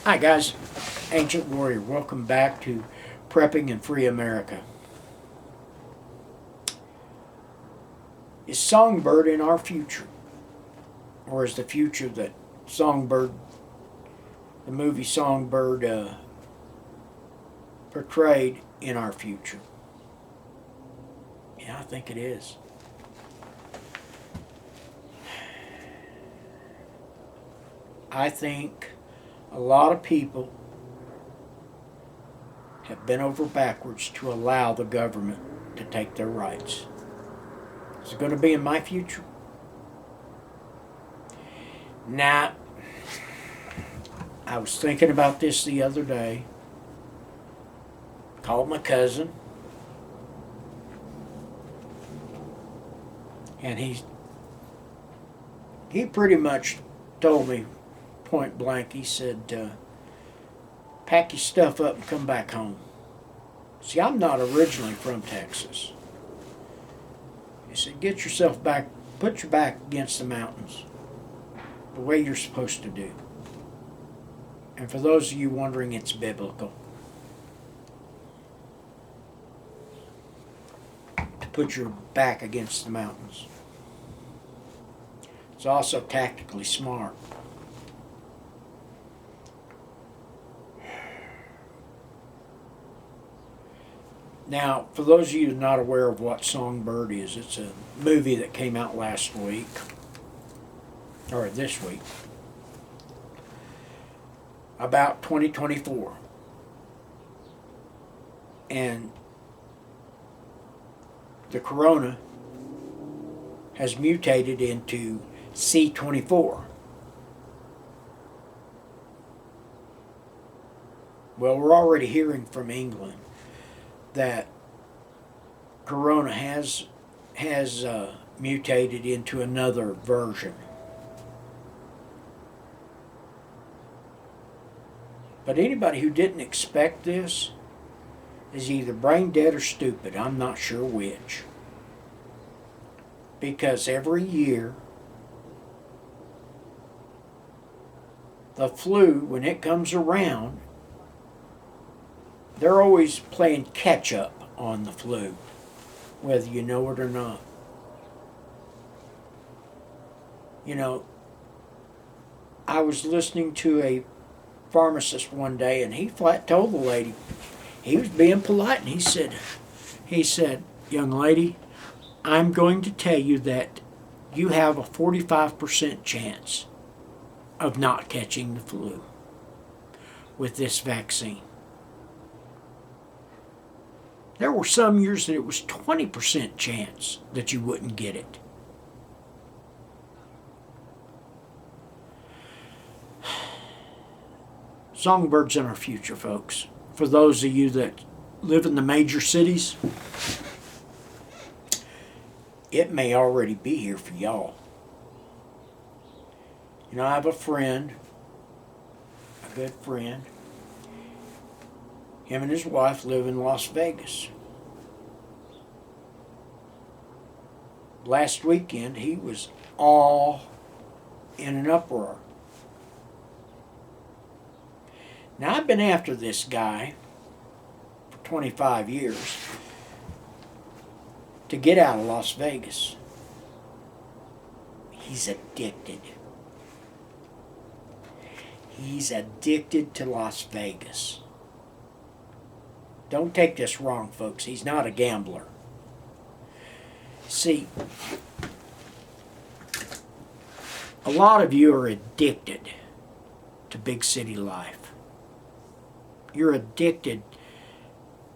Hi guys, Ancient Warrior. Welcome back to Prepping and Free America. Is Songbird in our future? Or is the future that Songbird, the movie Songbird, portrayed in our future? Yeah, I think it is. I think a lot of people have bent over backwards to allow the government to take their rights. Is it going to be in my future? Nah. I was thinking about this the other day. Called my cousin. And he pretty much told me point blank. He said, pack your stuff up and come back home. See, I'm not originally from Texas. He said, get yourself back, put your back against the mountains, the way you're supposed to do. And for those of you wondering, it's biblical. To put your back against the mountains. It's also tactically smart. Now, for those of you not aware of what Songbird is, it's a movie that came out last week, or this week, about 2024. And the corona has mutated into C24. Well, we're already hearing from England that corona has mutated into another version. But anybody who didn't expect this is either brain dead or stupid. I'm not sure which. Because every year, the flu, when it comes around, they're always playing catch up on the flu, whether you know it or not. You know, I was listening to a pharmacist one day, and he flat told the lady, he was being polite, and he said, young lady, I'm going to tell you that you have a 45% chance of not catching the flu with this vaccine. There were some years that it was 20% chance that you wouldn't get it. Songbirds in our future, folks. For those of you that live in the major cities, it may already be here for y'all. You know, I have a friend, a good friend. Him and his wife live in Las Vegas. Last weekend, he was all in an uproar. Now, I've been after this guy for 25 years to get out of Las Vegas. He's addicted. He's addicted to Las Vegas. Don't take this wrong, folks. He's not a gambler. See, a lot of you are addicted to big city life. You're addicted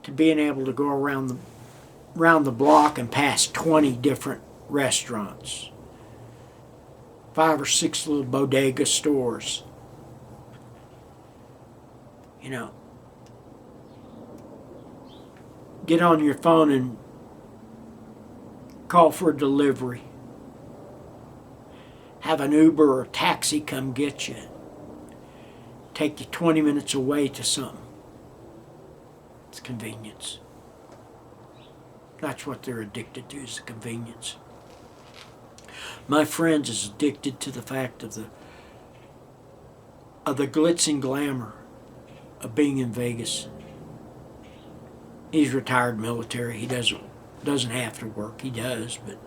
to being able to go around the block and pass 20 different restaurants, 5 or 6 little bodega stores. You know, get on your phone and call for a delivery. Have an Uber or taxi come get you. Take you 20 minutes away to something. It's convenience. That's what they're addicted to, is the convenience. My friend is addicted to the fact of of the glitz and glamour of being in Vegas. He's retired military. He doesn't have to work. He does, but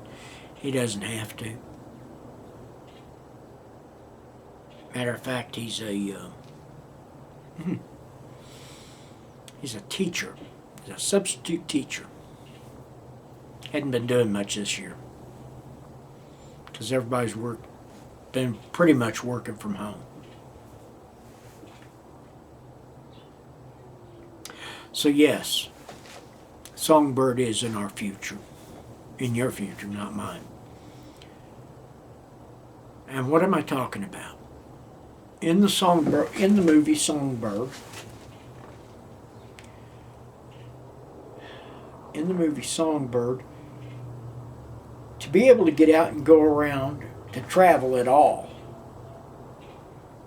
he doesn't have to. Matter of fact, he's a teacher. He's a substitute teacher. Hadn't been doing much this year because everybody's been pretty much working from home. So yes, Songbird is in our future. In your future, not mine. And what am I talking about? In the movie Songbird, to be able to get out and go around, to travel at all,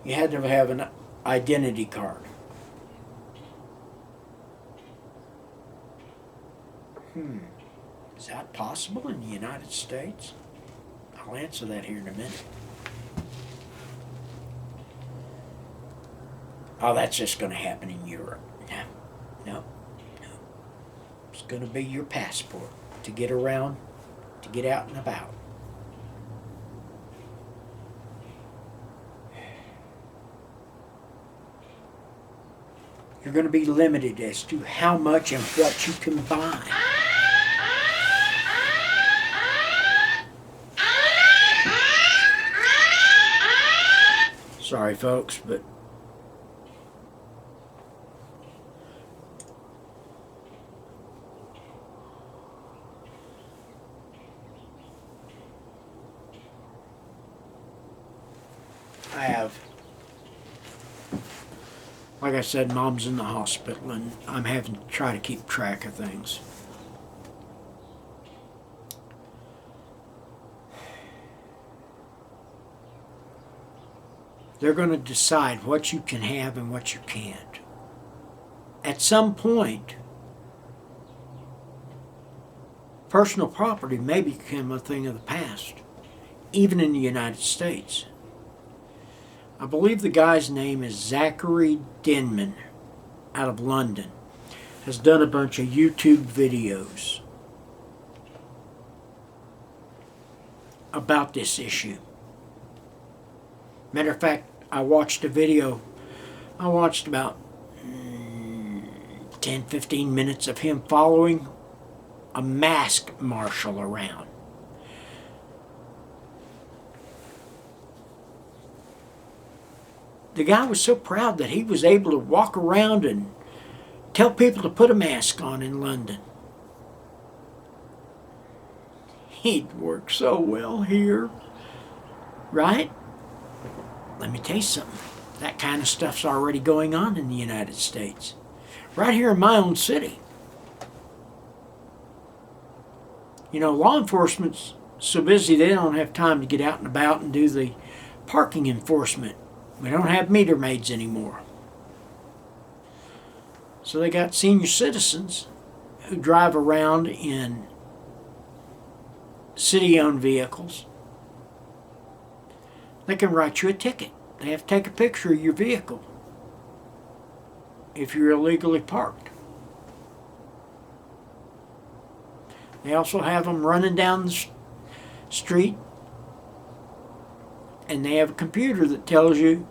you had to have an identity card. Is that possible in the United States? I'll answer that here in a minute. Oh, that's just going to happen in Europe. No. It's going to be your passport to get around, to get out and about. You're going to be limited as to how much and what you can buy. Sorry, folks, but I have, like I said, Mom's in the hospital and I'm having to try to keep track of things. They're going to decide what you can have and what you can't. At some point, personal property may become a thing of the past, even in the United States. I believe the guy's name is Zachary Denman out of London. Has done a bunch of YouTube videos about this issue. Matter of fact, I watched a video. I watched about 10-15 minutes of him following a masked marshal around. The guy was so proud that he was able to walk around and tell people to put a mask on in London. He'd work so well here, right? Let me tell you something. That kind of stuff's already going on in the United States. Right here in my own city. You know, law enforcement's so busy they don't have time to get out and about and do the parking enforcement. We don't have meter maids anymore. So they got senior citizens who drive around in city-owned vehicles. They can write you a ticket. They have to take a picture of your vehicle if you're illegally parked. They also have them running down the street, and they have a computer that tells you,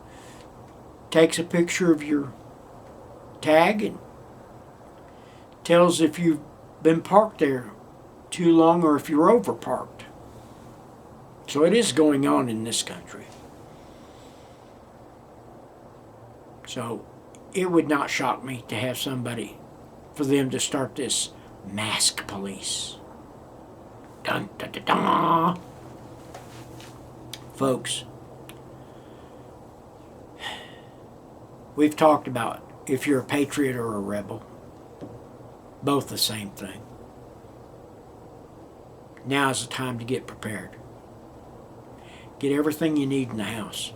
takes a picture of your tag and tells if you've been parked there too long or if you're over parked. So it is going on in this country. So it would not shock me to have somebody, for them to start this mask police. Dun, dun, dun, dun. Folks, we've talked about if you're a patriot or a rebel. Both the same thing. Now is the time to get prepared. Get everything you need in the house.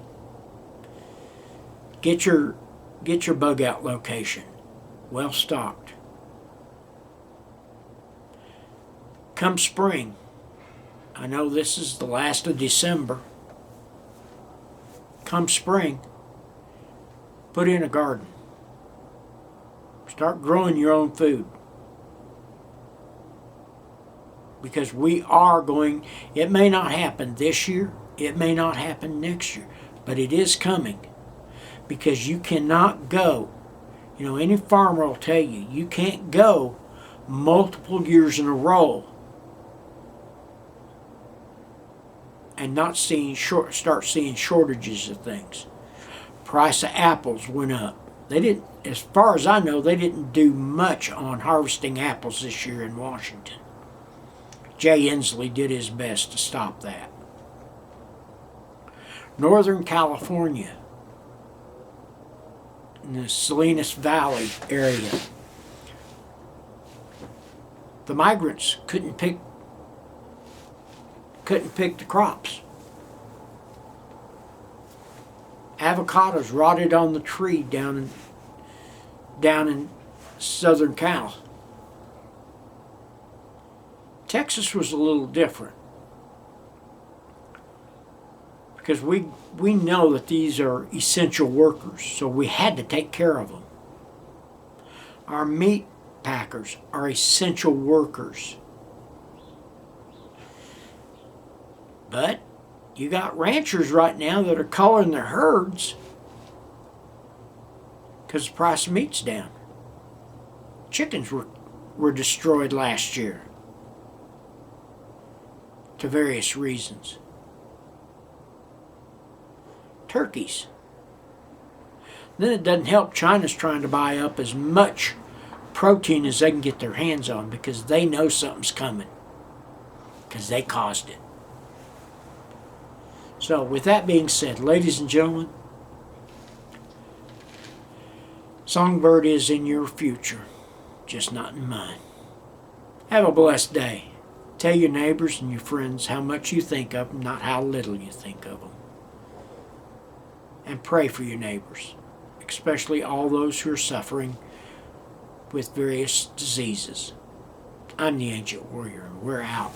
Get your bug out location well stocked. Come spring, I know this is the last of December. Come spring, Put in a garden. Start growing your own food. Because we are going, it may not happen this year, it may not happen next year, but it is coming. Because you cannot go, you know, any farmer will tell you, you can't go multiple years in a row and not start seeing shortages of things. Price of apples went up. They didn't, as far as I know, they didn't do much on harvesting apples this year in Washington. Jay Inslee did his best to stop that. Northern California, in the Salinas Valley area, the migrants couldn't pick the crops. Avocados rotted on the tree down in southern Cal. Texas was a little different because we know that these are essential workers, so we had to take care of them. Our meat packers are essential workers. But you got ranchers right now that are culling their herds because the price of meat's down. Chickens were destroyed last year to various reasons. Turkeys. Then it doesn't help China's trying to buy up as much protein as they can get their hands on because they know something's coming because they caused it. So with that being said, ladies and gentlemen, Songbird is in your future, just not in mine. Have a blessed day. Tell your neighbors and your friends how much you think of them, not how little you think of them. And pray for your neighbors, especially all those who are suffering with various diseases. I'm the Ancient Warrior, and we're out.